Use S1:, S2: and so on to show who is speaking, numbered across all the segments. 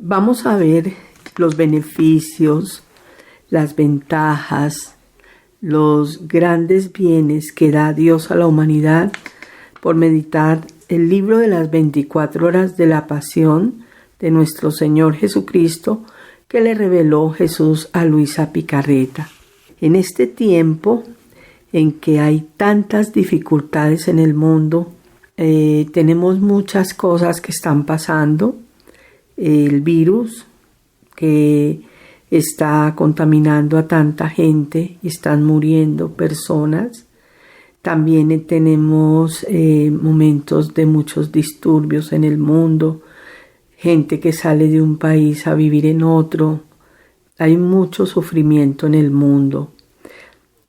S1: Vamos a ver los beneficios, las ventajas, los grandes bienes que da Dios a la humanidad por meditar el libro de las 24 horas de la pasión de nuestro Señor Jesucristo que le reveló Jesús a Luisa Picarreta. En este tiempo en que hay tantas dificultades en el mundo, tenemos muchas cosas que están pasando. El virus que está contaminando a tanta gente y están muriendo personas. También tenemos momentos de muchos disturbios en el mundo, gente que sale de un país a vivir en otro. Hay mucho sufrimiento en el mundo.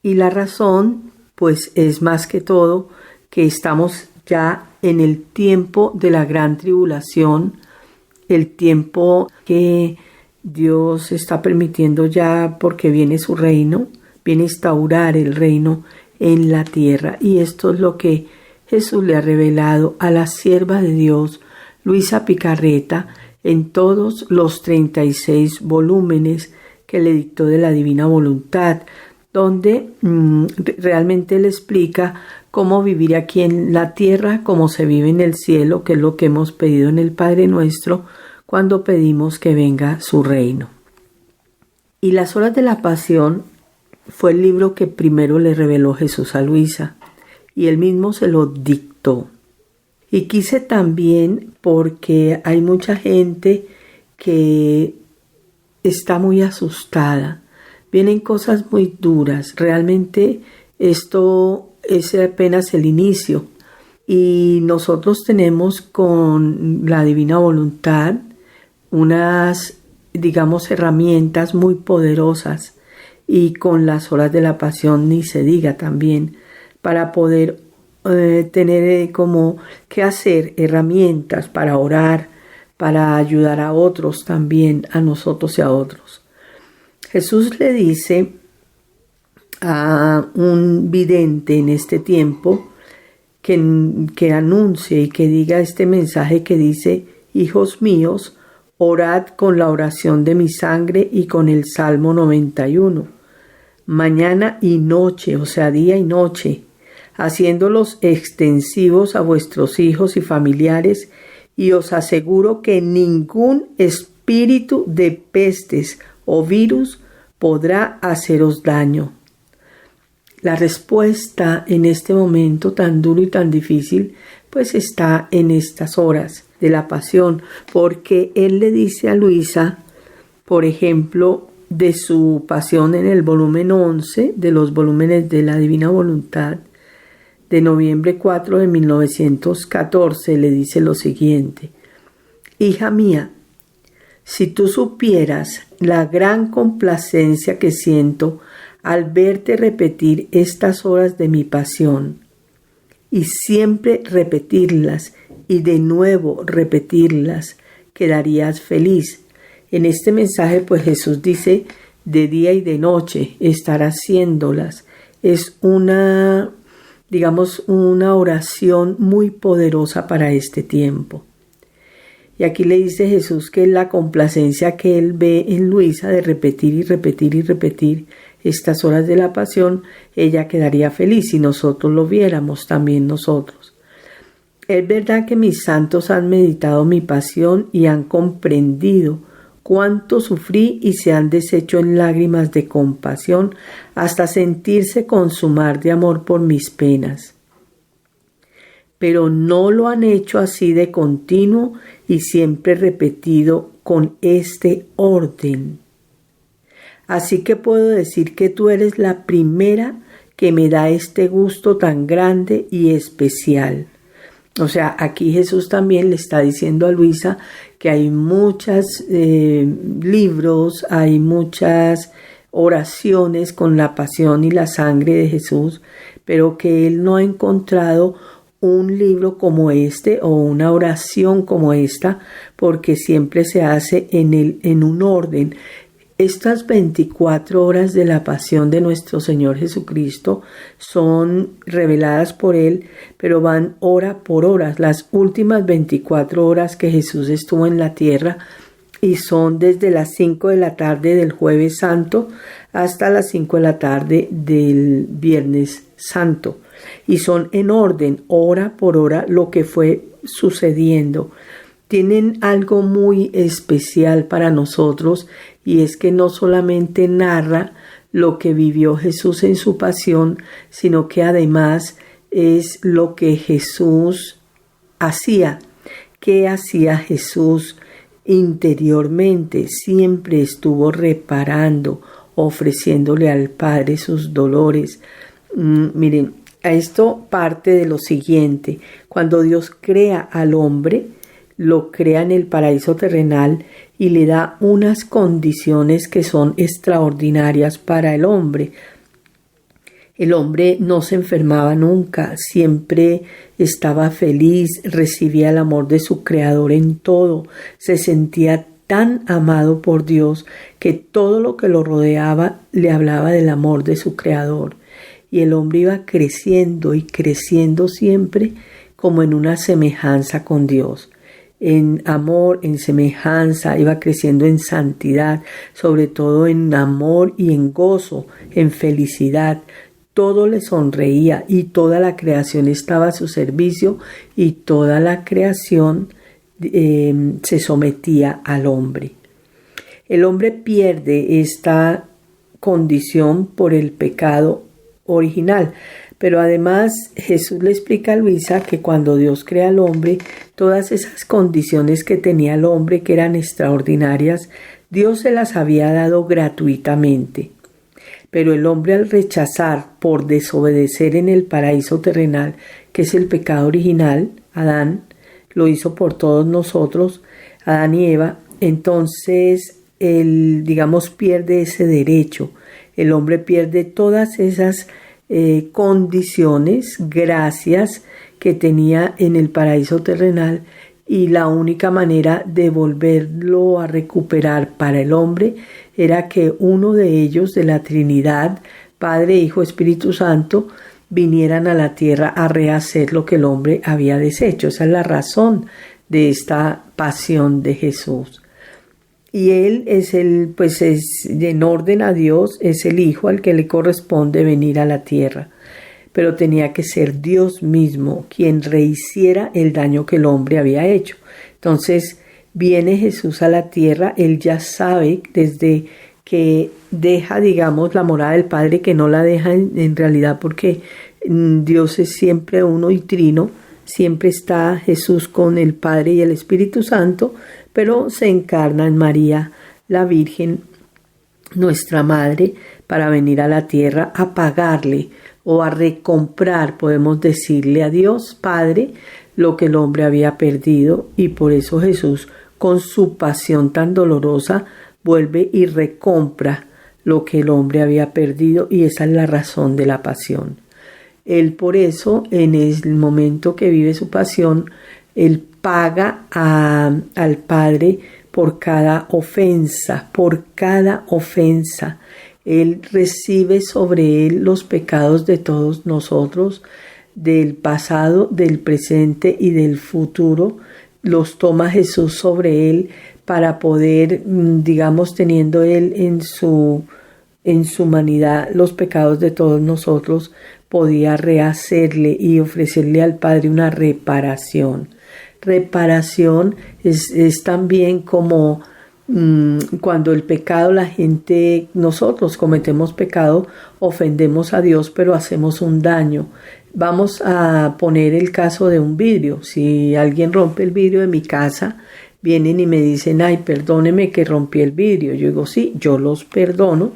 S1: Y la razón, pues, es más que todo que estamos ya en el tiempo de la gran tribulación, el tiempo que Dios está permitiendo ya porque viene su reino, viene a instaurar el reino en la tierra. Y esto es lo que Jesús le ha revelado a la sierva de Dios, Luisa Picarreta, en todos los 36 volúmenes que le dictó de la Divina Voluntad, donde realmente le explica cómo vivir aquí en la tierra, cómo se vive en el cielo, que es lo que hemos pedido en el Padre Nuestro cuando pedimos que venga su reino. Y las horas de la pasión fue el libro que primero le reveló Jesús a Luisa, y él mismo se lo dictó. Y quise también, porque hay mucha gente que está muy asustada, vienen cosas muy duras, realmente esto es apenas el inicio, y nosotros tenemos con la Divina Voluntad unas, herramientas muy poderosas, y con las horas de la pasión ni se diga también, para poder tener como que hacer herramientas para orar, para ayudar a otros también, a nosotros y a otros. Jesús le dice a un vidente en este tiempo que anuncie y que diga este mensaje que dice: hijos míos, orad con la oración de mi sangre y con el Salmo 91, mañana y noche, o sea, día y noche, haciéndolos extensivos a vuestros hijos y familiares, y os aseguro que ningún espíritu de pestes o virus podrá haceros daño. La respuesta en este momento tan duro y tan difícil, pues está en estas horas de la pasión, porque él le dice a Luisa, por ejemplo, de su pasión en el volumen 11 de los volúmenes de la Divina Voluntad, de noviembre 4 de 1914, le dice lo siguiente: hija mía, si tú supieras la gran complacencia que siento al verte repetir estas horas de mi pasión, y siempre repetirlas y de nuevo repetirlas, quedarías feliz. En este mensaje, pues Jesús dice de día y de noche estar haciéndolas. Es una oración muy poderosa para este tiempo. Y aquí le dice Jesús que la complacencia que él ve en Luisa de repetir y repetir y repetir estas horas de la pasión, ella quedaría feliz si nosotros lo viéramos también nosotros. Es verdad que mis santos han meditado mi pasión y han comprendido cuánto sufrí y se han deshecho en lágrimas de compasión hasta sentirse consumar de amor por mis penas. Pero no lo han hecho así de continuo y siempre repetido con este orden. Así que puedo decir que tú eres la primera que me da este gusto tan grande y especial. O sea, aquí Jesús también le está diciendo a Luisa que hay muchos libros, hay muchas oraciones con la pasión y la sangre de Jesús, pero que él no ha encontrado un libro como este o una oración como esta, porque siempre se hace en un orden. Estas 24 horas de la pasión de nuestro Señor Jesucristo son reveladas por Él, pero van hora por hora. Las últimas 24 horas que Jesús estuvo en la tierra y son desde las 5 de la tarde del Jueves Santo hasta las 5 de la tarde del Viernes Santo. Y son en orden, hora por hora, lo que fue sucediendo. Tienen algo muy especial para nosotros, y es que no solamente narra lo que vivió Jesús en su pasión, sino que además es lo que Jesús hacía. ¿Qué hacía Jesús interiormente? Siempre estuvo reparando, ofreciéndole al Padre sus dolores. Miren, a esto parte de lo siguiente. Cuando Dios crea al hombre, lo crea en el paraíso terrenal y le da unas condiciones que son extraordinarias para el hombre. El hombre no se enfermaba nunca, siempre estaba feliz, recibía el amor de su Creador en todo, se sentía tan amado por Dios que todo lo que lo rodeaba le hablaba del amor de su Creador. Y el hombre iba creciendo y creciendo siempre como en una semejanza con Dios. En amor, en semejanza, iba creciendo en santidad, sobre todo en amor y en gozo, en felicidad. Todo le sonreía y toda la creación estaba a su servicio y toda la creación se sometía al hombre. El hombre pierde esta condición por el pecado original, pero además Jesús le explica a Luisa que cuando Dios crea al hombre, todas esas condiciones que tenía el hombre, que eran extraordinarias, Dios se las había dado gratuitamente. Pero el hombre, al rechazar, por desobedecer en el paraíso terrenal, que es el pecado original, Adán lo hizo por todos nosotros, Adán y Eva, entonces él, pierde ese derecho. El hombre pierde todas esas condiciones, gracias que tenía en el paraíso terrenal, y la única manera de volverlo a recuperar para el hombre era que uno de ellos, de la Trinidad, Padre, Hijo, Espíritu Santo, vinieran a la tierra a rehacer lo que el hombre había deshecho. Esa es la razón de esta pasión de Jesús. Y él es en orden a Dios, es el Hijo al que le corresponde venir a la tierra. Pero tenía que ser Dios mismo quien rehiciera el daño que el hombre había hecho. Entonces viene Jesús a la tierra, él ya sabe desde que deja, la morada del Padre, que no la deja en realidad porque Dios es siempre uno y trino, siempre está Jesús con el Padre y el Espíritu Santo, pero se encarna en María, la Virgen, nuestra Madre, para venir a la tierra a pagarle o a recomprar, podemos decirle, a Dios Padre lo que el hombre había perdido, y por eso Jesús, con su pasión tan dolorosa, vuelve y recompra lo que el hombre había perdido, y esa es la razón de la pasión. Él, por eso, en el momento que vive su pasión, él paga al Padre por cada ofensa, Él recibe sobre él los pecados de todos nosotros, del pasado, del presente y del futuro. Los toma Jesús sobre él para poder, teniendo él en su humanidad los pecados de todos nosotros, podía rehacerle y ofrecerle al Padre una reparación. Reparación es también como cuando el pecado, nosotros cometemos pecado, ofendemos a Dios, pero hacemos un daño. Vamos a poner el caso de un vidrio. Si alguien rompe el vidrio de mi casa, vienen y me dicen, ay, perdóneme que rompí el vidrio. Yo digo, sí, yo los perdono,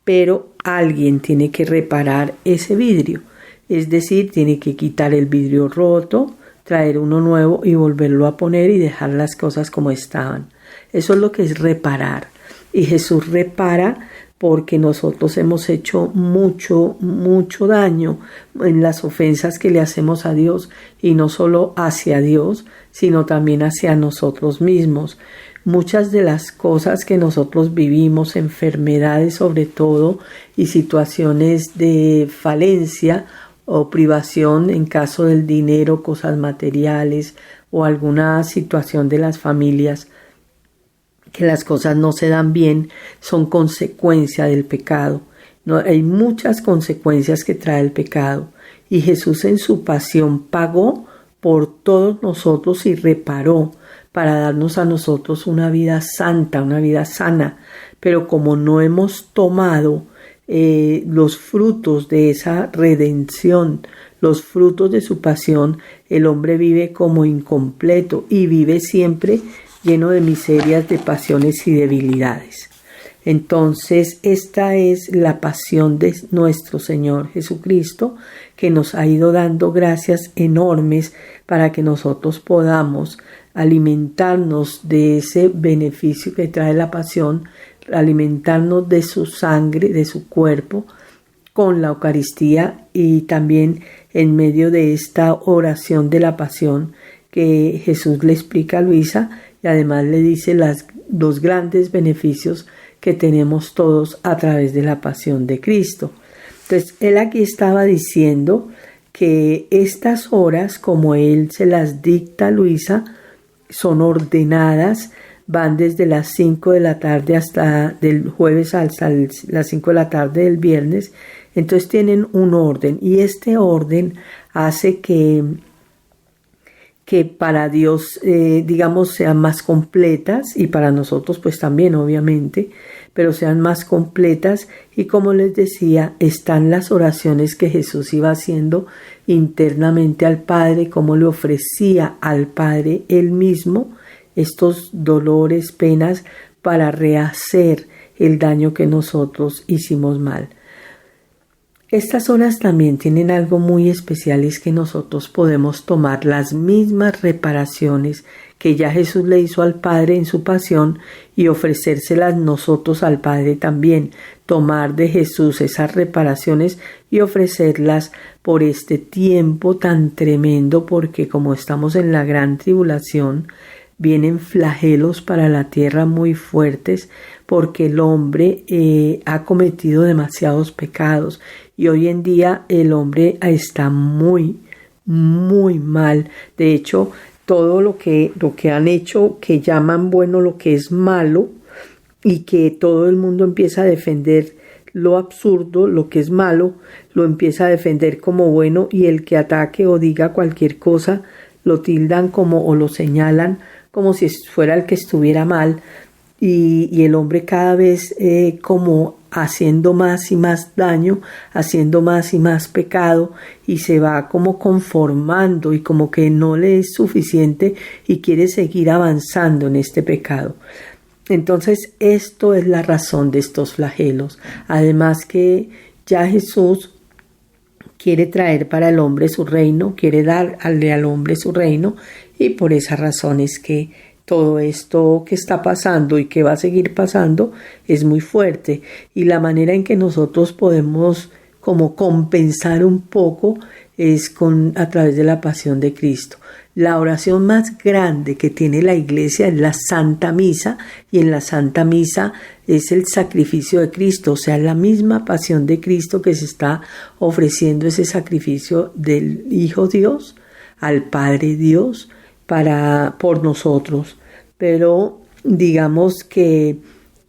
S1: pero alguien tiene que reparar ese vidrio. Es decir, tiene que quitar el vidrio roto, traer uno nuevo y volverlo a poner y dejar las cosas como estaban. Eso es lo que es reparar. Y Jesús repara porque nosotros hemos hecho mucho daño en las ofensas que le hacemos a Dios, y no solo hacia Dios, sino también hacia nosotros mismos. Muchas de las cosas que nosotros vivimos, enfermedades sobre todo, y situaciones de falencia o privación en caso del dinero, cosas materiales o alguna situación de las familias, que las cosas no se dan bien son consecuencia del pecado. No, hay muchas consecuencias que trae el pecado. Y Jesús en su pasión pagó por todos nosotros y reparó para darnos a nosotros una vida santa, una vida sana. Pero como no hemos tomado los frutos de esa redención, los frutos de su pasión, el hombre vive como incompleto y vive siempre lleno de miserias, de pasiones y debilidades. Entonces, esta es la pasión de nuestro Señor Jesucristo, que nos ha ido dando gracias enormes para que nosotros podamos alimentarnos de ese beneficio que trae la pasión, alimentarnos de su sangre, de su cuerpo, con la Eucaristía y también en medio de esta oración de la pasión que Jesús le explica a Luisa y además le dice los grandes beneficios que tenemos todos a través de la pasión de Cristo. Entonces, él aquí estaba diciendo que estas horas, como él se las dicta a Luisa, son ordenadas, van desde las 5 de la tarde hasta del jueves hasta las 5 de la tarde del viernes. Entonces tienen un orden y este orden hace que para Dios, digamos, sean más completas y para nosotros pues también obviamente, pero sean más completas y como les decía, están las oraciones que Jesús iba haciendo internamente al Padre, cómo le ofrecía al Padre él mismo estos dolores, penas para rehacer el daño que nosotros hicimos mal. Estas horas también tienen algo muy especial, es que nosotros podemos tomar las mismas reparaciones que ya Jesús le hizo al Padre en su pasión y ofrecérselas nosotros al Padre también, tomar de Jesús esas reparaciones y ofrecerlas por este tiempo tan tremendo, porque como estamos en la gran tribulación, vienen flagelos para la tierra muy fuertes porque el hombre ha cometido demasiados pecados y hoy en día el hombre está muy, muy mal. De hecho, todo lo que han hecho, que llaman bueno lo que es malo y que todo el mundo empieza a defender lo absurdo, lo que es malo, lo empieza a defender como bueno y el que ataque o diga cualquier cosa lo tildan como o lo señalan como si fuera el que estuviera mal y el hombre cada vez como haciendo más y más daño, haciendo más y más pecado y se va como conformando y como que no le es suficiente y quiere seguir avanzando en este pecado. Entonces esto es la razón de estos flagelos. Además que ya Jesús quiere traer para el hombre su reino, quiere darle al hombre su reino y por esa razón es que todo esto que está pasando y que va a seguir pasando es muy fuerte y la manera en que nosotros podemos como compensar un poco es a través de la pasión de Cristo. La oración más grande que tiene la Iglesia es la Santa Misa y en la Santa Misa es el sacrificio de Cristo, o sea, la misma pasión de Cristo que se está ofreciendo ese sacrificio del Hijo Dios al Padre Dios por nosotros. Pero digamos que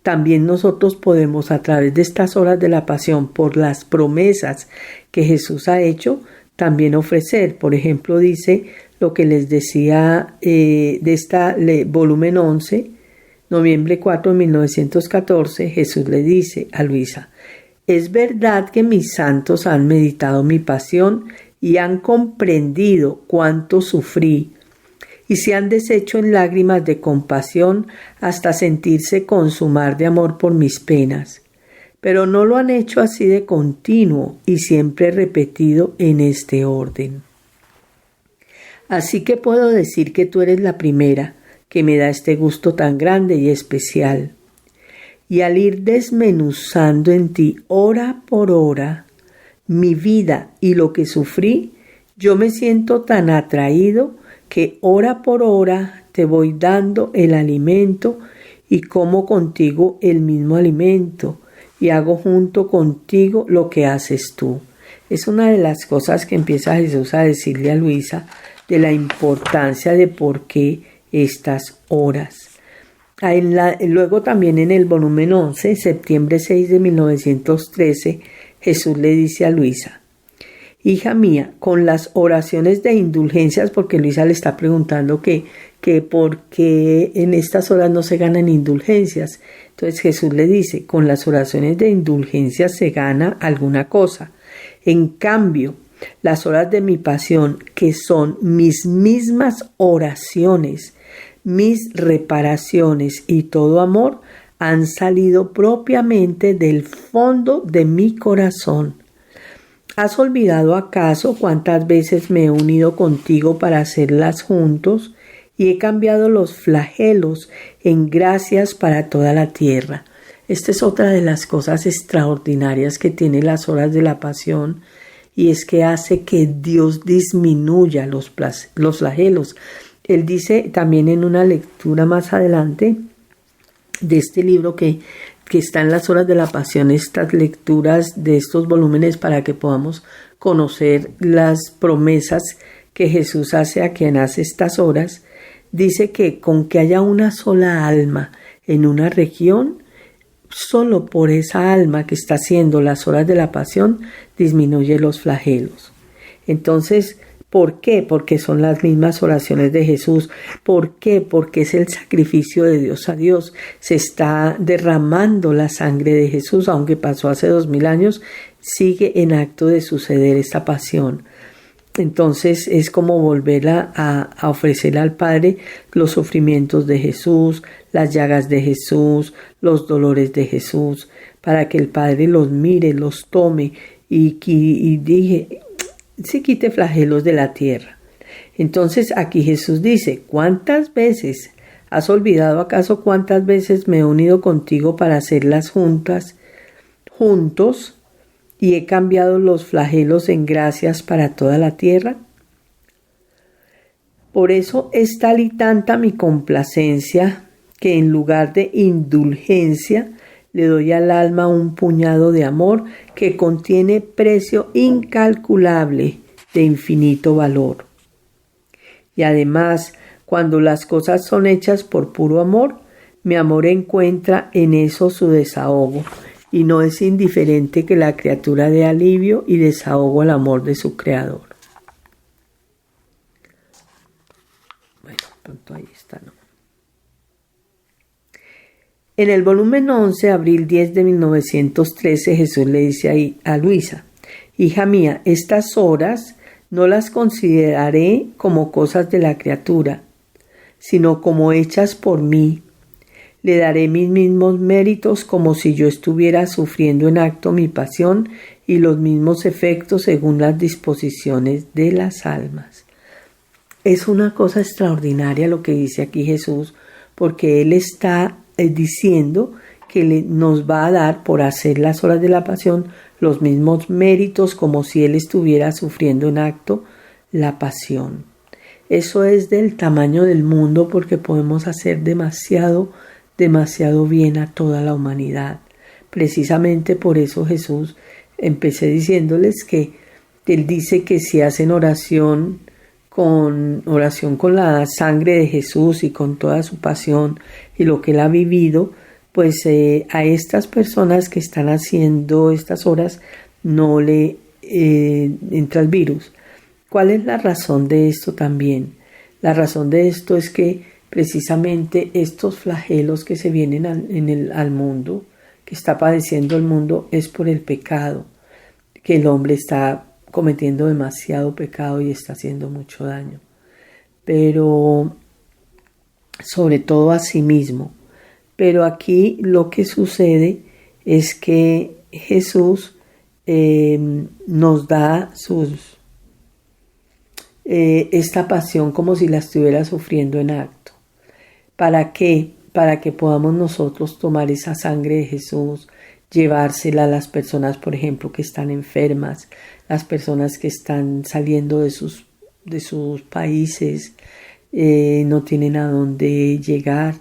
S1: también nosotros podemos a través de estas horas de la pasión, por las promesas que Jesús ha hecho, también ofrecer. Por ejemplo, dice lo que les decía de volumen 11, noviembre 4 de 1914, Jesús le dice a Luisa: es verdad que mis santos han meditado mi pasión y han comprendido cuánto sufrí, y se han deshecho en lágrimas de compasión hasta sentirse consumar de amor por mis penas. Pero no lo han hecho así de continuo y siempre repetido en este orden. Así que puedo decir que tú eres la primera que me da este gusto tan grande y especial. Y al ir desmenuzando en ti hora por hora mi vida y lo que sufrí, yo me siento tan atraído que hora por hora te voy dando el alimento y como contigo el mismo alimento y hago junto contigo lo que haces tú. Es una de las cosas que empieza Jesús a decirle a Luisa de la importancia de por qué estas horas. Luego también en el volumen 11, septiembre 6 de 1913, Jesús le dice a Luisa: hija mía, con las oraciones de indulgencias, porque Luisa le está preguntando que por qué en estas horas no se ganan indulgencias. Entonces Jesús le dice: con las oraciones de indulgencias se gana alguna cosa. En cambio, las horas de mi pasión, que son mis mismas oraciones, mis reparaciones y todo amor, han salido propiamente del fondo de mi corazón. ¿Has olvidado acaso cuántas veces me he unido contigo para hacerlas juntos y he cambiado los flagelos en gracias para toda la tierra? Esta es otra de las cosas extraordinarias que tiene las horas de la pasión, y es que hace que Dios disminuya los flagelos. Él dice también en una lectura más adelante de este libro que está en las horas de la pasión, estas lecturas de estos volúmenes para que podamos conocer las promesas que Jesús hace a quien hace estas horas. Dice que con que haya una sola alma en una región, solo por esa alma que está haciendo las horas de la pasión, disminuye los flagelos. Entonces, ¿por qué? Porque son las mismas oraciones de Jesús. ¿Por qué? Porque es el sacrificio de Dios a Dios. Se está derramando la sangre de Jesús, aunque pasó hace 2000 años, sigue en acto de suceder esta pasión. Entonces es como volver a ofrecerle al Padre los sufrimientos de Jesús, las llagas de Jesús, los dolores de Jesús, para que el Padre los mire, los tome y se quite flagelos de la tierra. Entonces aquí Jesús dice: ¿cuántas veces has olvidado acaso cuántas veces me he unido contigo para hacerlas juntos? Y he cambiado los flagelos en gracias para toda la tierra. Por eso es tal y tanta mi complacencia que en lugar de indulgencia le doy al alma un puñado de amor que contiene precio incalculable de infinito valor. Y además, cuando las cosas son hechas por puro amor, mi amor encuentra en eso su desahogo, y no es indiferente que la criatura dé alivio y desahogo al amor de su Creador. Bueno, pronto ahí está, ¿no? En el volumen 11, abril 10 de 1913, Jesús le dice ahí a Luisa: hija mía, estas horas no las consideraré como cosas de la criatura, sino como hechas por mí. Le daré mis mismos méritos como si yo estuviera sufriendo en acto mi pasión y los mismos efectos según las disposiciones de las almas. Es una cosa extraordinaria lo que dice aquí Jesús, porque Él está diciendo que nos va a dar por hacer las horas de la pasión los mismos méritos como si Él estuviera sufriendo en acto la pasión. Eso es del tamaño del mundo, porque podemos hacer demasiado bien a toda la humanidad. Precisamente por eso Jesús, empecé diciéndoles que Él dice que si hacen oración con la sangre de Jesús y con toda su pasión y lo que Él ha vivido, pues a estas personas que están haciendo estas horas no le entra el virus. ¿Cuál es la razón de esto también? La razón de esto es que precisamente estos flagelos que se vienen al mundo, que está padeciendo el mundo, es por el pecado, que el hombre está cometiendo demasiado pecado y está haciendo mucho daño, pero sobre todo a sí mismo. Pero aquí lo que sucede es que Jesús nos da esta pasión como si la estuviera sufriendo en acto. ¿Para qué? Para que podamos nosotros tomar esa sangre de Jesús, llevársela a las personas, por ejemplo, que están enfermas, las personas que están saliendo de sus países, no tienen a dónde llegar,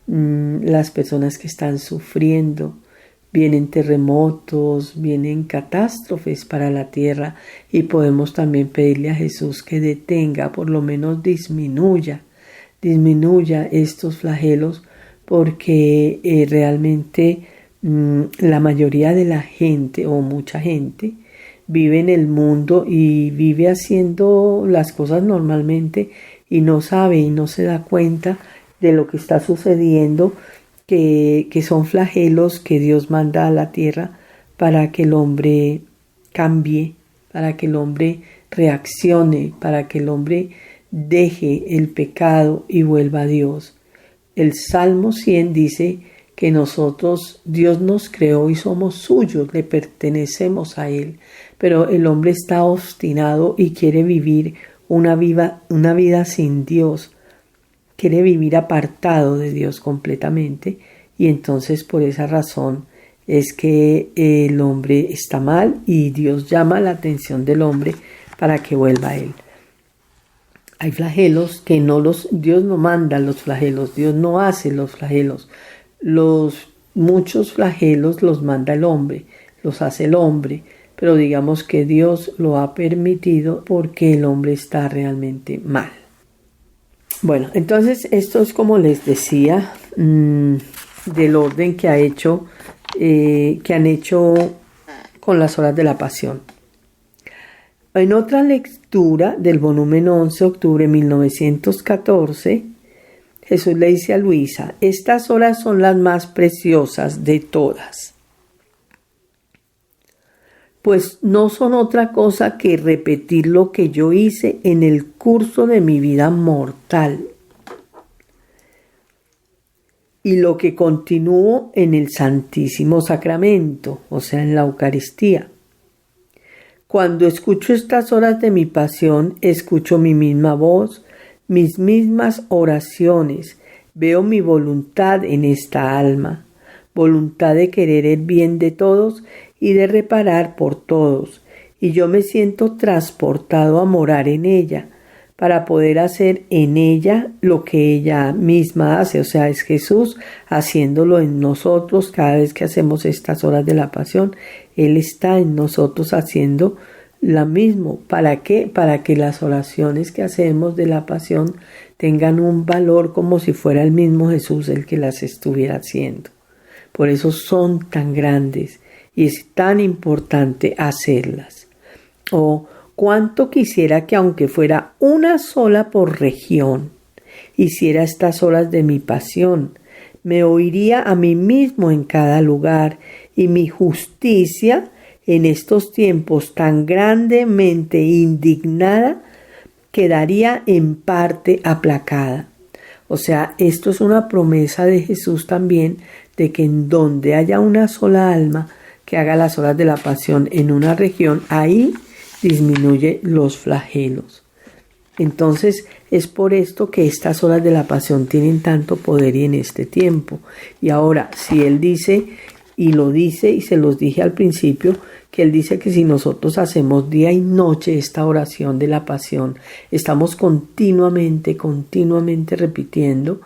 S1: las personas que están sufriendo. Vienen terremotos, vienen catástrofes para la tierra, y podemos también pedirle a Jesús que detenga, por lo menos disminuya estos flagelos, porque realmente la mayoría de la gente o mucha gente vive en el mundo y vive haciendo las cosas normalmente y no sabe y no se da cuenta de lo que está sucediendo, que son flagelos que Dios manda a la tierra para que el hombre cambie, para que el hombre reaccione, para que el hombre deje el pecado y vuelva a Dios. El Salmo 100 dice que nosotros, Dios nos creó y somos suyos, le pertenecemos a Él, pero el hombre está obstinado y quiere vivir una vida sin Dios, quiere vivir apartado de Dios completamente, y entonces por esa razón es que el hombre está mal y Dios llama la atención del hombre para que vuelva a Él. Hay flagelos que Dios no manda los flagelos, Dios no hace los flagelos. Muchos flagelos los manda el hombre, los hace el hombre, pero digamos que Dios lo ha permitido porque el hombre está realmente mal. Bueno, entonces esto es, como les decía, del orden que han hecho con las horas de la pasión. En otra lectura del volumen 11, octubre de 1914, Jesús le dice a Luisa: estas horas son las más preciosas de todas, pues no son otra cosa que repetir lo que yo hice en el curso de mi vida mortal y lo que continúo en el Santísimo Sacramento, o sea, en la Eucaristía. Cuando escucho estas horas de mi pasión, escucho mi misma voz, mis mismas oraciones, veo mi voluntad en esta alma, voluntad de querer el bien de todos y de reparar por todos, y yo me siento transportado a morar en ella, para poder hacer en ella lo que ella misma hace, o sea, es Jesús haciéndolo en nosotros cada vez que hacemos estas horas de la pasión. Él está en nosotros haciendo lo mismo. ¿Para qué? Para que las oraciones que hacemos de la pasión tengan un valor como si fuera el mismo Jesús el que las estuviera haciendo. Por eso son tan grandes y es tan importante hacerlas. Cuánto quisiera que, aunque fuera una sola por región, hiciera estas horas de mi pasión. Me oiría a mí mismo en cada lugar, y mi justicia en estos tiempos tan grandemente indignada quedaría en parte aplacada. O sea, esto es una promesa de Jesús también, de que en donde haya una sola alma que haga las horas de la pasión en una región, ahí disminuye los flagelos. Entonces es por esto que estas horas de la pasión tienen tanto poder y en este tiempo. Y ahora, si Él dice, y lo dice, y se los dije al principio, que Él dice que si nosotros hacemos día y noche esta oración de la pasión, estamos continuamente repitiendo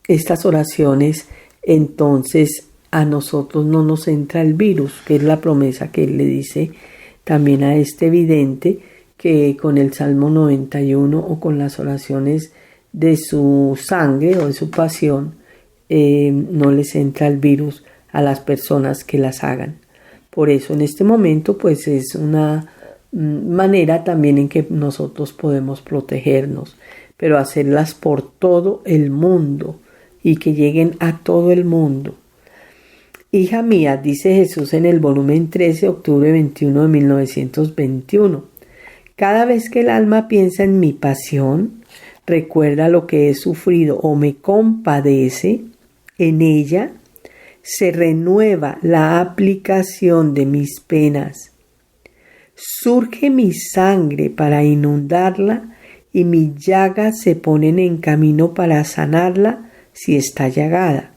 S1: estas oraciones, entonces a nosotros no nos entra el virus, que es la promesa que Él le dice también a este vidente, que con el Salmo 91 o con las oraciones de su sangre o de su pasión no les entra el virus a las personas que las hagan. Por eso en este momento pues es una manera también en que nosotros podemos protegernos, pero hacerlas por todo el mundo y que lleguen a todo el mundo. Hija mía, dice Jesús en el volumen 13, octubre 21 de 1921, cada vez que el alma piensa en mi pasión, recuerda lo que he sufrido o me compadece, en ella se renueva la aplicación de mis penas. Surge mi sangre para inundarla y mis llagas se ponen en camino para sanarla si está llagada,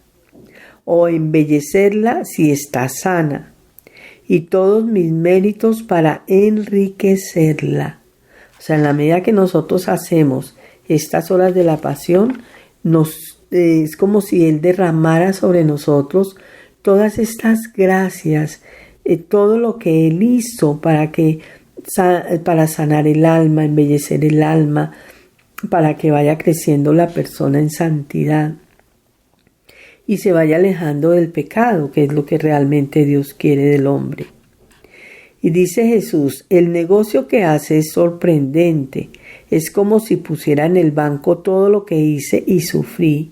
S1: o embellecerla si está sana, y todos mis méritos para enriquecerla. O sea, en la medida que nosotros hacemos estas horas de la pasión, es como si Él derramara sobre nosotros todas estas gracias, todo lo que Él hizo para sanar el alma, embellecer el alma, para que vaya creciendo la persona en santidad. y se vaya alejando del pecado, que es lo que realmente Dios quiere del hombre. Y dice Jesús, el negocio que hace es sorprendente, es como si pusiera en el banco todo lo que hice y sufrí,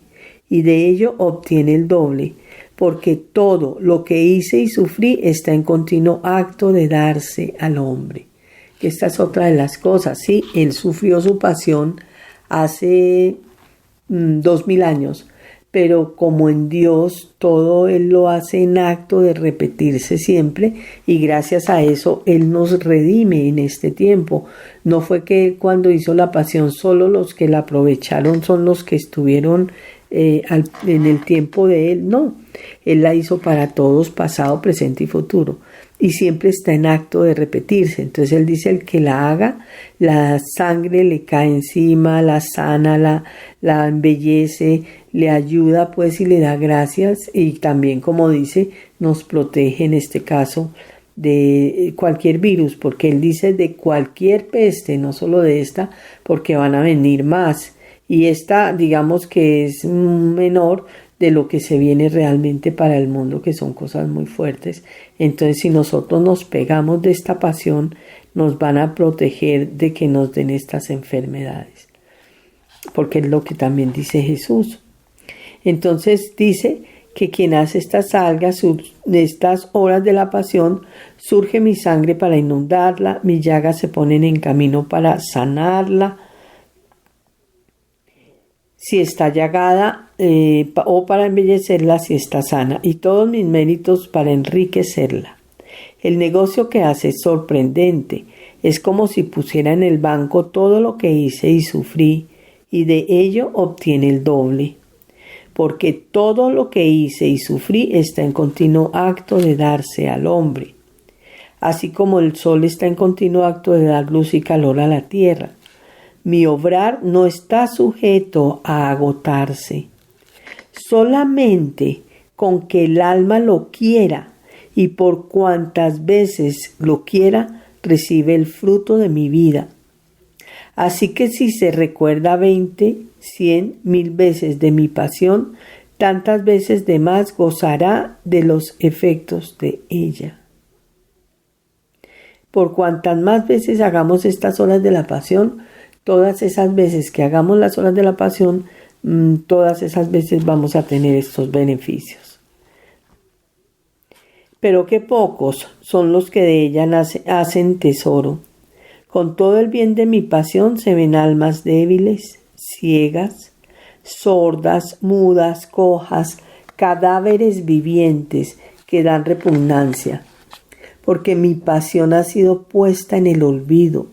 S1: y de ello obtiene el doble, porque todo lo que hice y sufrí está en continuo acto de darse al hombre. Que esta es otra de las cosas, ¿sí? Él sufrió su pasión hace 2000 años, pero como en Dios todo Él lo hace en acto de repetirse siempre, y gracias a eso Él nos redime en este tiempo. No fue que cuando hizo la pasión solo los que la aprovecharon son los que estuvieron en el tiempo de Él, no. Él la hizo para todos, pasado, presente y futuro, y siempre está en acto de repetirse. Entonces Él dice, el que la haga, la sangre le cae encima, la sana, la embellece, le ayuda pues y le da gracias, y también, como dice, nos protege en este caso de cualquier virus, porque Él dice de cualquier peste, no solo de esta, porque van a venir más, y esta digamos que es menor de lo que se viene realmente para el mundo, que son cosas muy fuertes. Entonces, si nosotros nos pegamos de esta pasión, nos van a proteger de que nos den estas enfermedades, porque es lo que también dice Jesús. Entonces dice que quien hace estas algas, estas horas de la pasión, surge mi sangre para inundarla, mis llagas se ponen en camino para sanarla, si está llagada, o para embellecerla si está sana, y todos mis méritos para enriquecerla. El negocio que hace es sorprendente, es como si pusiera en el banco todo lo que hice y sufrí, y de ello obtiene el doble, porque todo lo que hice y sufrí está en continuo acto de darse al hombre, así como el sol está en continuo acto de dar luz y calor a la tierra. Mi obrar no está sujeto a agotarse. Solamente con que el alma lo quiera y por cuantas veces lo quiera, recibe el fruto de mi vida. Así que si se recuerda 20, 100, 1000 veces de mi pasión, tantas veces de más gozará de los efectos de ella. Por cuantas más veces hagamos estas horas de la pasión, todas esas veces que hagamos las horas de la pasión, todas esas veces vamos a tener estos beneficios. Pero qué pocos son los que de ella hacen tesoro. Con todo el bien de mi pasión se ven almas débiles, ciegas, sordas, mudas, cojas, cadáveres vivientes que dan repugnancia, porque mi pasión ha sido puesta en el olvido.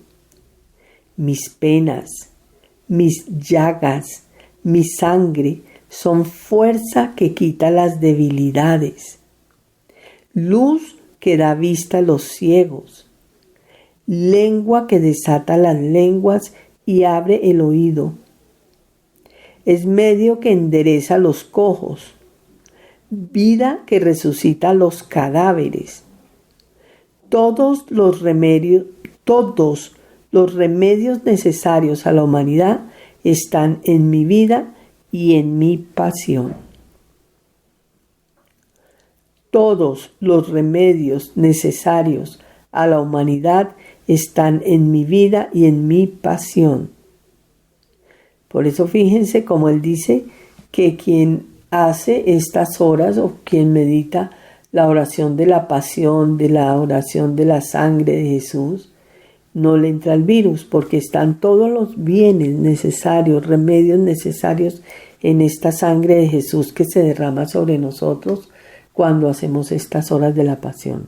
S1: Mis penas, mis llagas, mi sangre son fuerza que quita las debilidades, luz que da vista a los ciegos, lengua que desata las lenguas y abre el oído, es medio que endereza los cojos, vida que resucita a los cadáveres. Todos los remedios necesarios a la humanidad están en mi vida y en mi pasión. Todos los remedios necesarios a la humanidad están en mi vida y en mi pasión. Por eso fíjense como Él dice que quien hace estas horas o quien medita la oración de la pasión, de la oración de la sangre de Jesús, no le entra el virus, porque están todos los bienes necesarios, remedios necesarios en esta sangre de Jesús que se derrama sobre nosotros cuando hacemos estas horas de la pasión.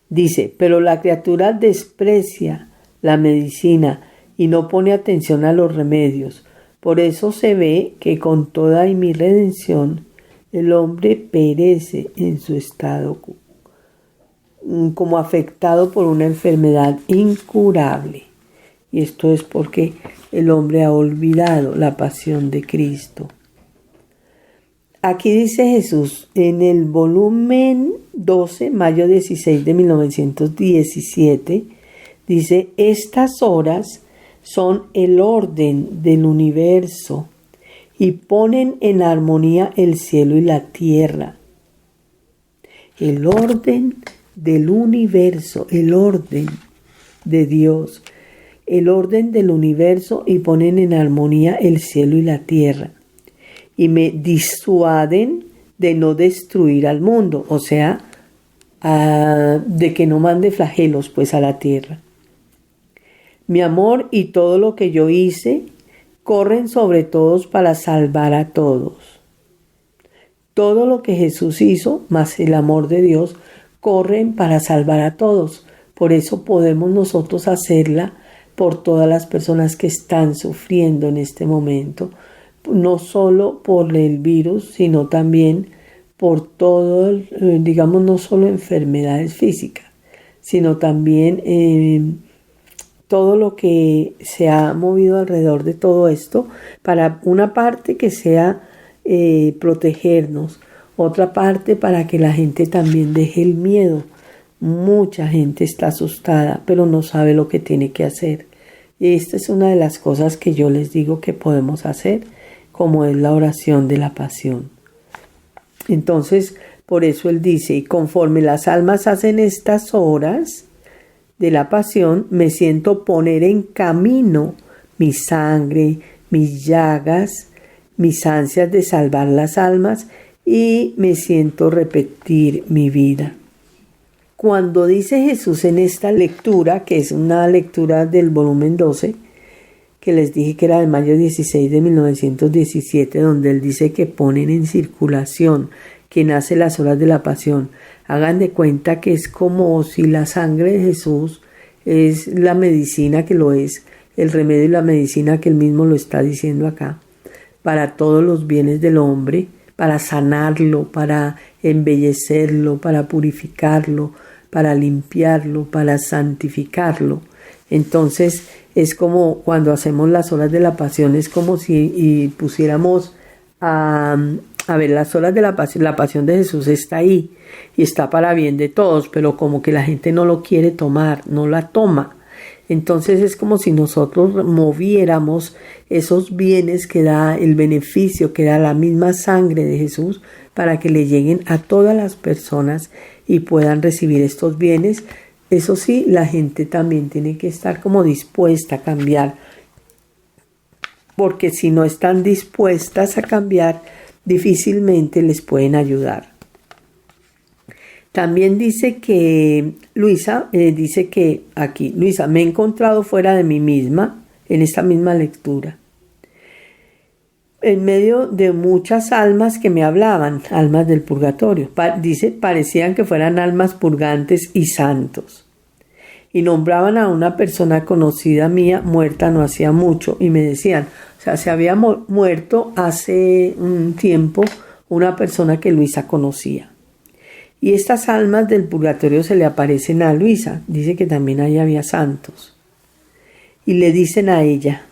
S1: Dice, pero la criatura desprecia la medicina y no pone atención a los remedios. Por eso se ve que con toda mi redención el hombre perece en su estado como afectado por una enfermedad incurable. Y esto es porque el hombre ha olvidado la pasión de Cristo. Aquí dice Jesús en el volumen 12, mayo 16 de 1917, dice, estas horas son el orden del universo y ponen en armonía el cielo y la tierra. El orden del universo, el orden de Dios, el orden del universo, y ponen en armonía el cielo y la tierra. Y me disuaden de no destruir al mundo, o sea, de que no mande flagelos pues a la tierra. Mi amor y todo lo que yo hice corren sobre todos para salvar a todos. Todo lo que Jesús hizo, más el amor de Dios, corren para salvar a todos. Por eso podemos nosotros hacerla por todas las personas que están sufriendo en este momento, no solo por el virus, sino también por todo, digamos, no solo enfermedades físicas, sino también todo lo que se ha movido alrededor de todo esto, para una parte que sea protegernos, otra parte para que la gente también deje el miedo. Mucha gente está asustada, pero no sabe lo que tiene que hacer. Y esta es una de las cosas que yo les digo que podemos hacer, como es la oración de la pasión. Entonces, por eso él dice, y conforme las almas hacen estas horas de la pasión, me siento poner en camino mi sangre, mis llagas, mis ansias de salvar las almas, y me siento repetir mi vida. Cuando dice Jesús en esta lectura, que es una lectura del volumen 12, que les dije que era de mayo 16 de 1917, donde él dice que ponen en circulación, que nace las horas de la pasión. Hagan de cuenta que es como si la sangre de Jesús es la medicina, que lo es, el remedio y la medicina, que él mismo lo está diciendo acá, para todos los bienes del hombre, para sanarlo, para embellecerlo, para purificarlo, para limpiarlo, para santificarlo. Entonces es como cuando hacemos las horas de la pasión, es como si pusiéramos a ver las horas de la pasión de Jesús está ahí y está para bien de todos, pero como que la gente no lo quiere tomar, no la toma. Entonces es como si nosotros moviéramos esos bienes que da, el beneficio que da la misma sangre de Jesús, para que le lleguen a todas las personas y puedan recibir estos bienes. Eso sí, la gente también tiene que estar como dispuesta a cambiar, porque si no están dispuestas a cambiar, difícilmente les pueden ayudar. También dice que Luisa, Luisa, me he encontrado fuera de mí misma, en esta misma lectura, en medio de muchas almas que me hablaban, almas del purgatorio. Dice, parecían que fueran almas purgantes y santos. Y nombraban a una persona conocida mía, muerta no hacía mucho, y me decían, o sea, se había muerto hace un tiempo una persona que Luisa conocía. Y estas almas del purgatorio se le aparecen a Luisa, dice que también ahí había santos, y le dicen a ella,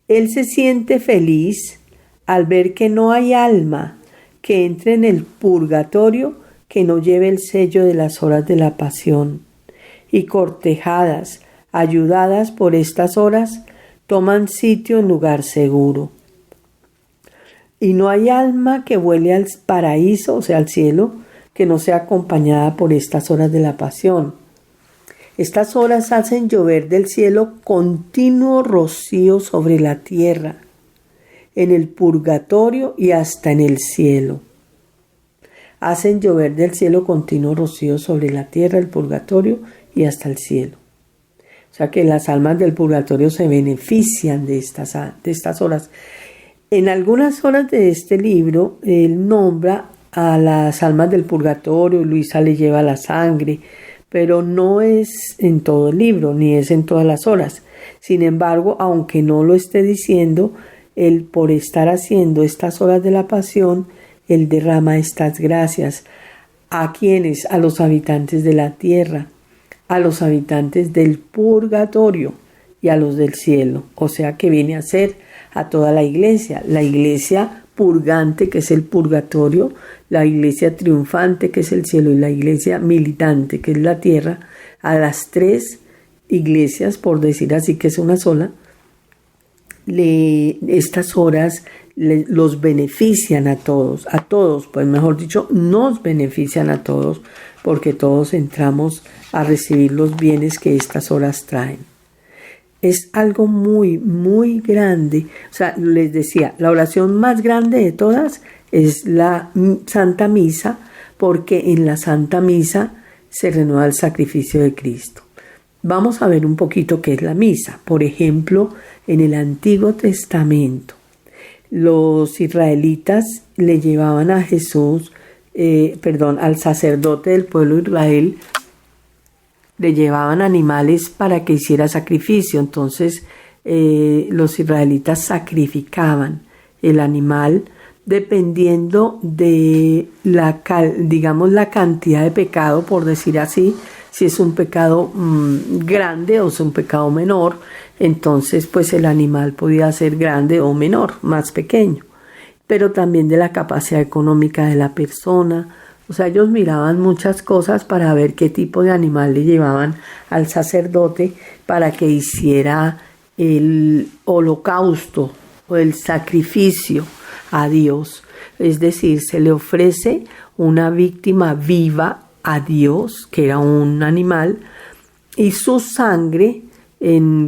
S1: él se siente feliz al ver que no hay alma que entre en el purgatorio que no lleve el sello de las horas de la pasión, y cortejadas, ayudadas por estas horas, toman sitio en lugar seguro. Y no hay alma que vuele al paraíso, o sea, al cielo, que no sea acompañada por estas horas de la pasión. Estas horas hacen llover del cielo continuo rocío sobre la tierra, en el purgatorio y hasta en el cielo. Hacen llover del cielo continuo rocío sobre la tierra, el purgatorio y hasta el cielo. O sea que las almas del purgatorio se benefician de estas horas. En algunas horas de este libro, él nombra a las almas del purgatorio, Luisa le lleva la sangre, pero no es en todo el libro, ni es en todas las horas. Sin embargo, aunque no lo esté diciendo, él, por estar haciendo estas horas de la pasión, él derrama estas gracias. ¿A quiénes? A los habitantes de la tierra, a los habitantes del purgatorio y a los del cielo. O sea que viene a ser a toda la iglesia purgante, que es el purgatorio, la iglesia triunfante, que es el cielo, y la iglesia militante, que es la tierra. A las tres iglesias, por decir así, que es una sola, estas horas los benefician a todos, pues mejor dicho, nos benefician a todos, porque todos entramos a recibir los bienes que estas horas traen. Es algo muy, muy grande. O sea, les decía, la oración más grande de todas es la Santa Misa, porque en la Santa Misa se renueva el sacrificio de Cristo. Vamos a ver un poquito qué es la misa. Por ejemplo, en el Antiguo Testamento, los israelitas le llevaban a Jesús, al sacerdote del pueblo de Israel, le llevaban animales para que hiciera sacrificio. Entonces los israelitas sacrificaban el animal dependiendo de la cantidad de pecado, por decir así. Si es un pecado grande o es un pecado menor, entonces pues el animal podía ser grande o menor, más pequeño. Pero también de la capacidad económica de la persona. O sea, ellos miraban muchas cosas para ver qué tipo de animal le llevaban al sacerdote para que hiciera el holocausto o el sacrificio a Dios. Es decir, se le ofrece una víctima viva a Dios, que era un animal, y su sangre,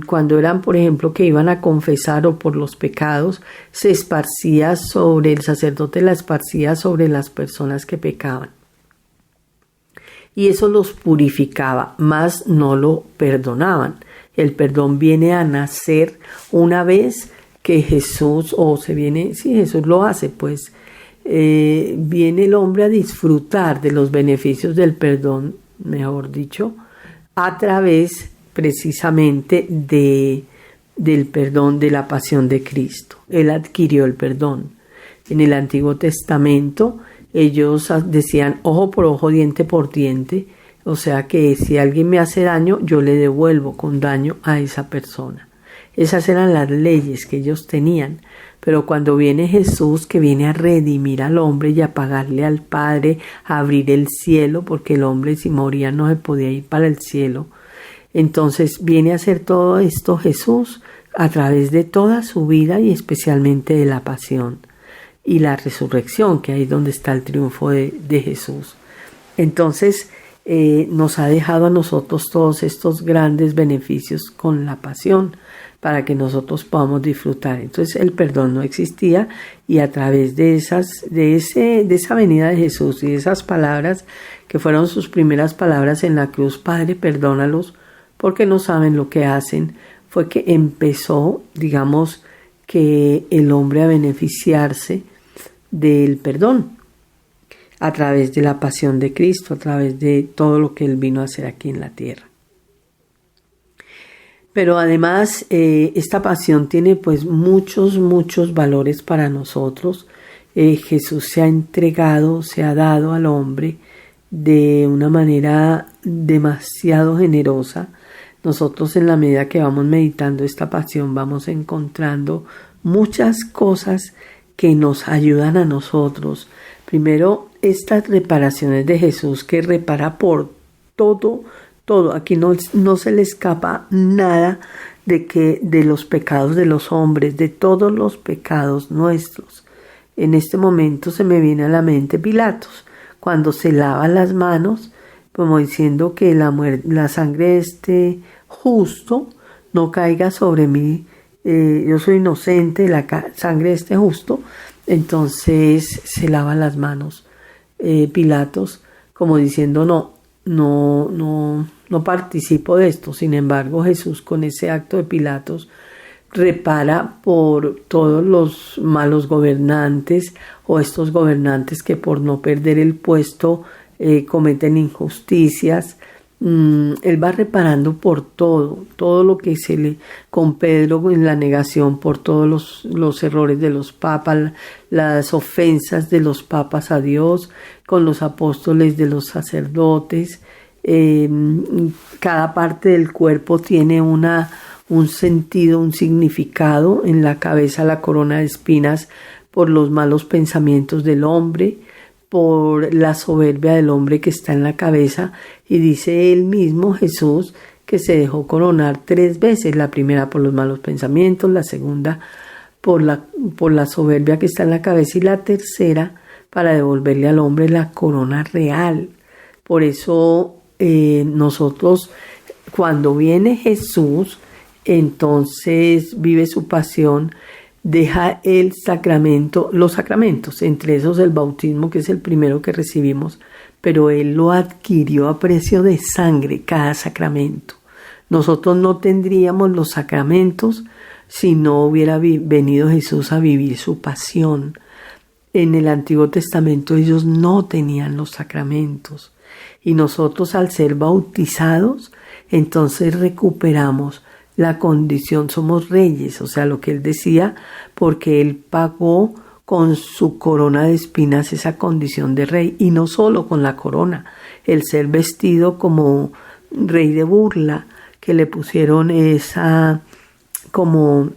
S1: cuando eran, por ejemplo, que iban a confesar o por los pecados, se esparcía sobre el sacerdote, la esparcía sobre las personas que pecaban. Y eso los purificaba, mas no lo perdonaban. El perdón viene a nacer una vez que Jesús, Jesús lo hace, pues viene el hombre a disfrutar de los beneficios del perdón, mejor dicho, a través precisamente del perdón de la pasión de Cristo. Él adquirió el perdón. En el Antiguo Testamento ellos decían ojo por ojo, diente por diente, o sea que si alguien me hace daño, yo le devuelvo con daño a esa persona. Esas eran las leyes que ellos tenían. Pero cuando viene Jesús, que viene a redimir al hombre y a pagarle al Padre, a abrir el cielo, porque el hombre si moría no se podía ir para el cielo. Entonces viene a hacer todo esto Jesús a través de toda su vida y especialmente de la pasión y la resurrección, que ahí es donde está el triunfo de Jesús. Entonces nos ha dejado a nosotros todos estos grandes beneficios con la pasión, para que nosotros podamos disfrutar. Entonces el perdón no existía, y a través de esa venida de Jesús y de esas palabras que fueron sus primeras palabras en la cruz, Padre, perdónalos porque no saben lo que hacen, fue que empezó, que el hombre a beneficiarse del perdón a través de la pasión de Cristo, a través de todo lo que Él vino a hacer aquí en la tierra. Pero además esta pasión tiene pues muchos valores para nosotros. Jesús se ha entregado, se ha dado al hombre de una manera demasiado generosa. Nosotros, en la medida que vamos meditando esta pasión, vamos encontrando muchas cosas que nos ayudan a nosotros. Primero, estas reparaciones de Jesús, que repara por todo. Aquí no se le escapa nada de los pecados de los hombres, de todos los pecados nuestros. En este momento se me viene a la mente Pilatos, cuando se lava las manos, como diciendo que la sangre de este justo no caiga sobre mí. Yo soy inocente de la sangre de este justo. Entonces se lava las manos Pilatos, como diciendo no participo de esto. Sin embargo, Jesús, con ese acto de Pilatos, repara por todos los malos gobernantes, o estos gobernantes que por no perder el puesto cometen injusticias. Él va reparando por todo lo que con Pedro en la negación, por todos los errores de los papas, las ofensas de los papas a Dios, con los apóstoles, de los sacerdotes. Cada parte del cuerpo tiene un sentido, un significado. En la cabeza la corona de espinas por los malos pensamientos del hombre, por la soberbia del hombre que está en la cabeza, y dice él mismo, Jesús, que se dejó coronar 3 veces, la primera por los malos pensamientos, la segunda por la soberbia que está en la cabeza, y la tercera para devolverle al hombre la corona real. Por eso nosotros, cuando viene Jesús, entonces vive su pasión, deja el sacramento, los sacramentos, entre esos el bautismo, que es el primero que recibimos, pero Él lo adquirió a precio de sangre, cada sacramento. Nosotros no tendríamos los sacramentos si no hubiera venido Jesús a vivir su pasión. En el Antiguo Testamento ellos no tenían los sacramentos, y nosotros, al ser bautizados, entonces recuperamos la condición, somos reyes, o sea, lo que Él decía, porque Él pagó con su corona de espinas esa condición de rey, y no solo con la corona, el ser vestido como rey de burla, que le pusieron esa, como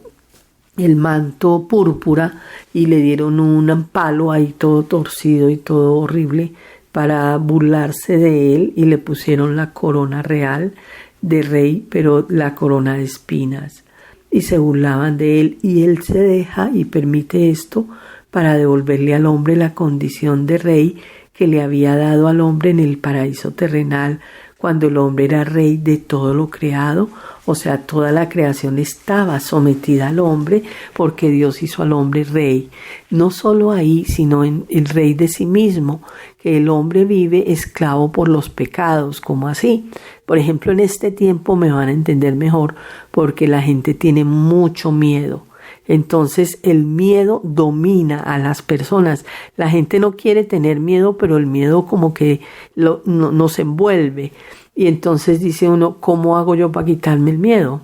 S1: el manto púrpura, y le dieron un palo ahí todo torcido y todo horrible para burlarse de él, y le pusieron la corona real de rey, pero la corona de espinas, y se burlaban de él, y él se deja y permite esto para devolverle al hombre la condición de rey que le había dado al hombre en el paraíso terrenal, cuando el hombre era rey de todo lo creado. O sea, toda la creación estaba sometida al hombre, porque Dios hizo al hombre rey. No solo ahí, sino en el rey de sí mismo, que el hombre vive esclavo por los pecados. ¿Cómo así? Por ejemplo, en este tiempo me van a entender mejor, porque la gente tiene mucho miedo. Entonces el miedo domina a las personas. La gente no quiere tener miedo, pero el miedo como que nos envuelve. Y entonces dice uno, ¿cómo hago yo para quitarme el miedo?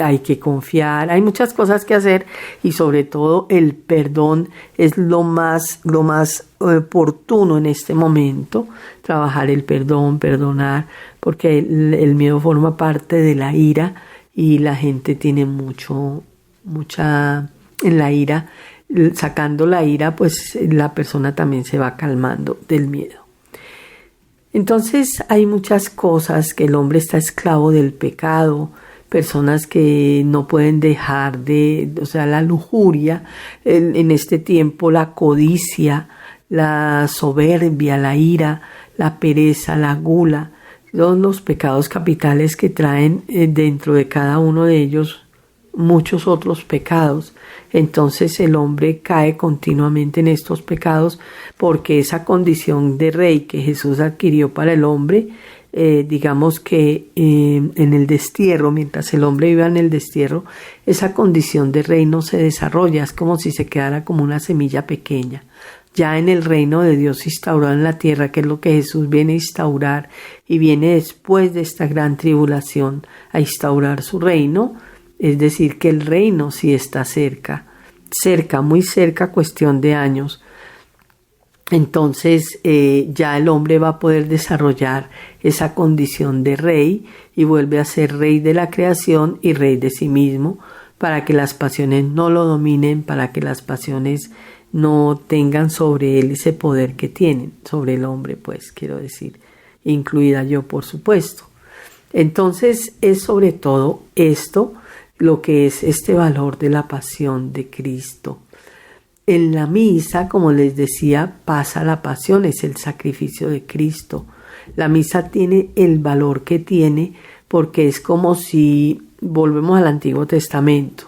S1: Hay que confiar, hay muchas cosas que hacer, y sobre todo el perdón es lo más oportuno en este momento. Trabajar el perdón, perdonar, porque el miedo forma parte de la ira, y la gente tiene mucha en la ira. Sacando la ira, pues la persona también se va calmando del miedo. Entonces hay muchas cosas que el hombre está esclavo del pecado, personas que no pueden dejar o sea, la lujuria, en este tiempo la codicia, la soberbia, la ira, la pereza, la gula, son los pecados capitales que traen dentro de cada uno de ellos muchos otros pecados. Entonces el hombre cae continuamente en estos pecados, porque esa condición de rey que Jesús adquirió para el hombre, digamos que en el destierro, mientras el hombre viva en el destierro, esa condición de rey no se desarrolla, es como si se quedara como una semilla pequeña. Ya en el reino de Dios instaurado en la tierra, que es lo que Jesús viene a instaurar, y viene después de esta gran tribulación a instaurar su reino. Es decir, que el reino sí está cerca, muy cerca, cuestión de años. Entonces ya el hombre va a poder desarrollar esa condición de rey, y vuelve a ser rey de la creación y rey de sí mismo, para que las pasiones no lo dominen, para que las pasiones no tengan sobre él ese poder que tienen sobre el hombre, pues quiero decir, incluida yo, por supuesto. Entonces es sobre todo esto lo que es este valor de la pasión de Cristo. En la misa, como les decía, pasa la pasión, es el sacrificio de Cristo. La misa tiene el valor que tiene porque es como si volvemos al Antiguo Testamento.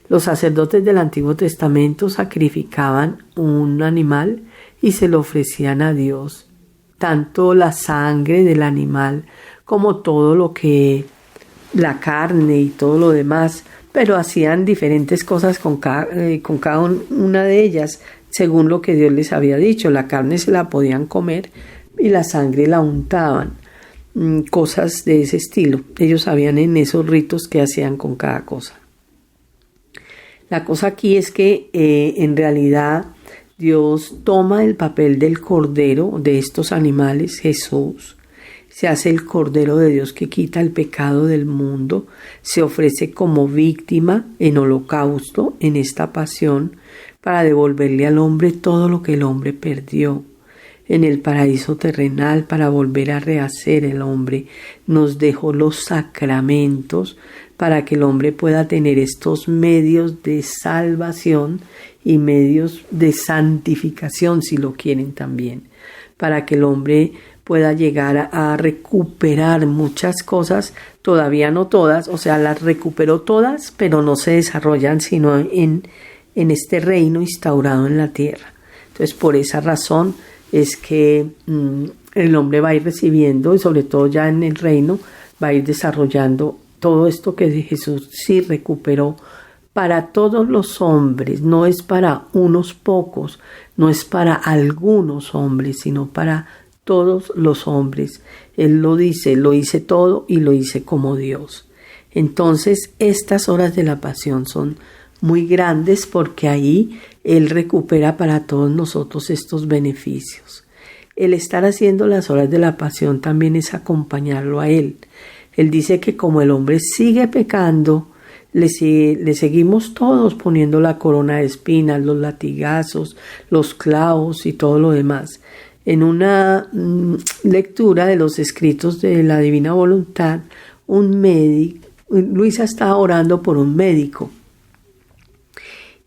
S1: Los sacerdotes del Antiguo Testamento sacrificaban un animal y se lo ofrecían a Dios. Tanto la sangre del animal como todo lo que la carne y todo lo demás, pero hacían diferentes cosas con cada una de ellas, según lo que Dios les había dicho. La carne se la podían comer y la sangre la untaban, cosas de ese estilo. Ellos sabían en esos ritos qué hacían con cada cosa. La cosa aquí es que en realidad Dios toma el papel del cordero de estos animales, Jesús, se hace el Cordero de Dios que quita el pecado del mundo, se ofrece como víctima en holocausto, en esta pasión, para devolverle al hombre todo lo que el hombre perdió en el paraíso terrenal, para volver a rehacer el hombre. Nos dejó los sacramentos para que el hombre pueda tener estos medios de salvación y medios de santificación, si lo quieren también, para que el hombre pueda llegar a recuperar muchas cosas, todavía no todas, o sea, las recuperó todas, pero no se desarrollan sino en este reino instaurado en la tierra. Entonces, por esa razón es que el hombre va a ir recibiendo, y sobre todo ya en el reino, va a ir desarrollando todo esto que Jesús sí recuperó para todos los hombres. No es para unos pocos, no es para algunos hombres, sino para todos los hombres. Él lo dice, lo hice todo y lo hice como Dios. Entonces, estas horas de la pasión son muy grandes porque ahí Él recupera para todos nosotros estos beneficios. El estar haciendo las horas de la pasión también es acompañarlo a Él. Él dice que como el hombre sigue pecando, le seguimos todos poniendo la corona de espinas, los latigazos, los clavos y todo lo demás. En una lectura de los escritos de la Divina Voluntad, un médico, Luisa estaba orando por un médico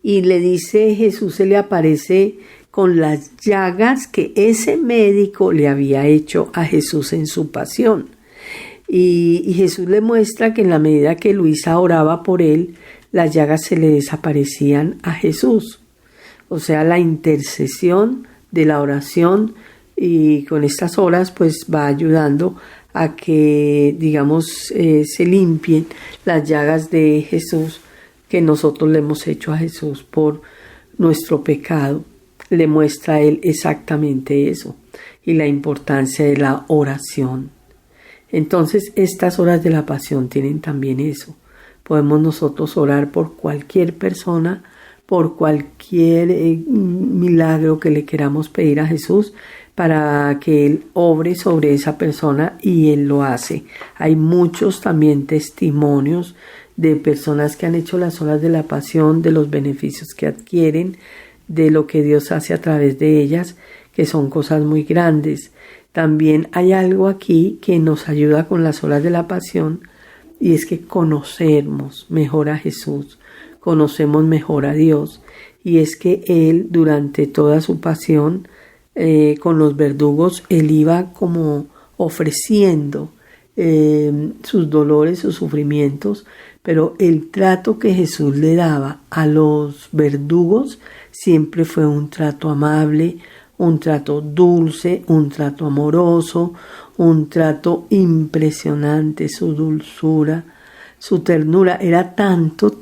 S1: y le dice, Jesús se le aparece con las llagas que ese médico le había hecho a Jesús en su pasión. Y Jesús le muestra que en la medida que Luisa oraba por él, las llagas se le desaparecían a Jesús. O sea, la intercesión de la oración, y con estas horas pues va ayudando a que, digamos, se limpien las llagas de Jesús que nosotros le hemos hecho a Jesús por nuestro pecado. Le muestra a él exactamente eso y la importancia de la oración. Entonces, estas horas de la pasión tienen también eso. Podemos nosotros orar por cualquier persona, por cualquier milagro que le queramos pedir a Jesús, para que Él obre sobre esa persona, y Él lo hace. Hay muchos también testimonios de personas que han hecho las horas de la pasión, de los beneficios que adquieren, de lo que Dios hace a través de ellas, que son cosas muy grandes. También hay algo aquí que nos ayuda con las horas de la pasión, y es que conocemos mejor a Jesús, conocemos mejor a Dios, y es que Él durante toda su pasión con los verdugos, Él iba como ofreciendo sus dolores, sus sufrimientos, pero el trato que Jesús le daba a los verdugos siempre fue un trato amable, un trato dulce, un trato amoroso, un trato impresionante. Su dulzura, su ternura era tanto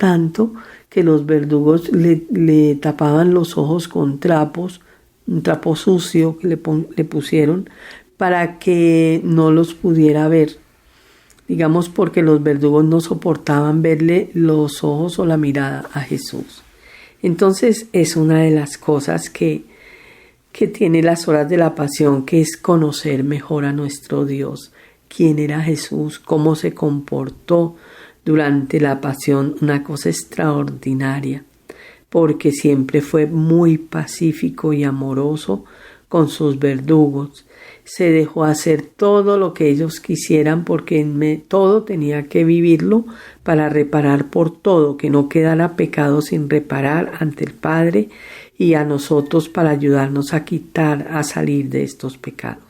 S1: que los verdugos le tapaban los ojos con trapos, un trapo sucio que le pusieron para que no los pudiera ver, digamos, porque los verdugos no soportaban verle los ojos o la mirada a Jesús. Entonces es una de las cosas que tiene las horas de la pasión, que es conocer mejor a nuestro Dios, quién era Jesús, cómo se comportó durante la pasión, una cosa extraordinaria, porque siempre fue muy pacífico y amoroso con sus verdugos. Se dejó hacer todo lo que ellos quisieran, porque todo tenía que vivirlo para reparar por todo, que no quedara pecado sin reparar ante el Padre y a nosotros para ayudarnos a salir de estos pecados.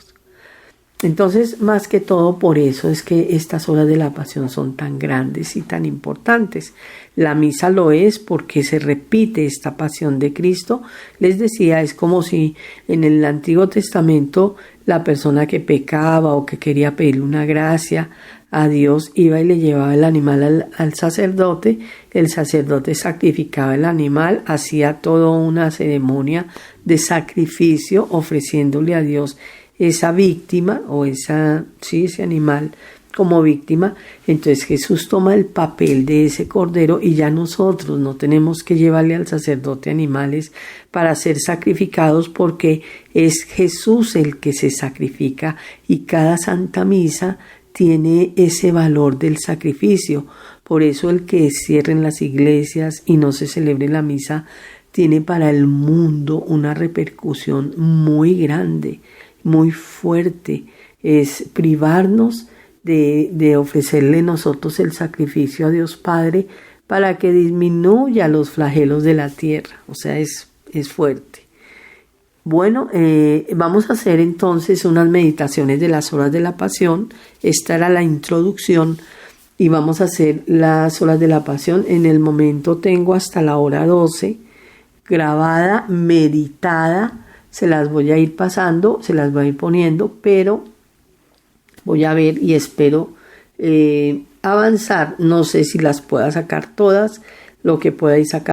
S1: Entonces, más que todo, por eso es que estas horas de la pasión son tan grandes y tan importantes. La misa lo es porque se repite esta pasión de Cristo. Les decía, es como si en el Antiguo Testamento la persona que pecaba o que quería pedirle una gracia a Dios iba y le llevaba el animal al sacerdote. El sacerdote sacrificaba el animal, hacía toda una ceremonia de sacrificio ofreciéndole a Dios esa víctima o ese animal como víctima. Entonces Jesús toma el papel de ese cordero y ya nosotros no tenemos que llevarle al sacerdote animales para ser sacrificados, porque es Jesús el que se sacrifica, y cada Santa Misa tiene ese valor del sacrificio. Por eso el que cierren las iglesias y no se celebre la misa tiene para el mundo una repercusión muy grande, muy fuerte. Es privarnos de ofrecerle nosotros el sacrificio a Dios Padre para que disminuya los flagelos de la tierra. O sea, es fuerte. Bueno, vamos a hacer entonces unas meditaciones de las horas de la pasión. Esta era la introducción y vamos a hacer las horas de la pasión. En el momento tengo hasta la hora 12 grabada, meditada. Se las voy a ir pasando, se las voy a ir poniendo, pero voy a ver y espero avanzar. No sé si las pueda sacar todas, lo que pueda ir sacando.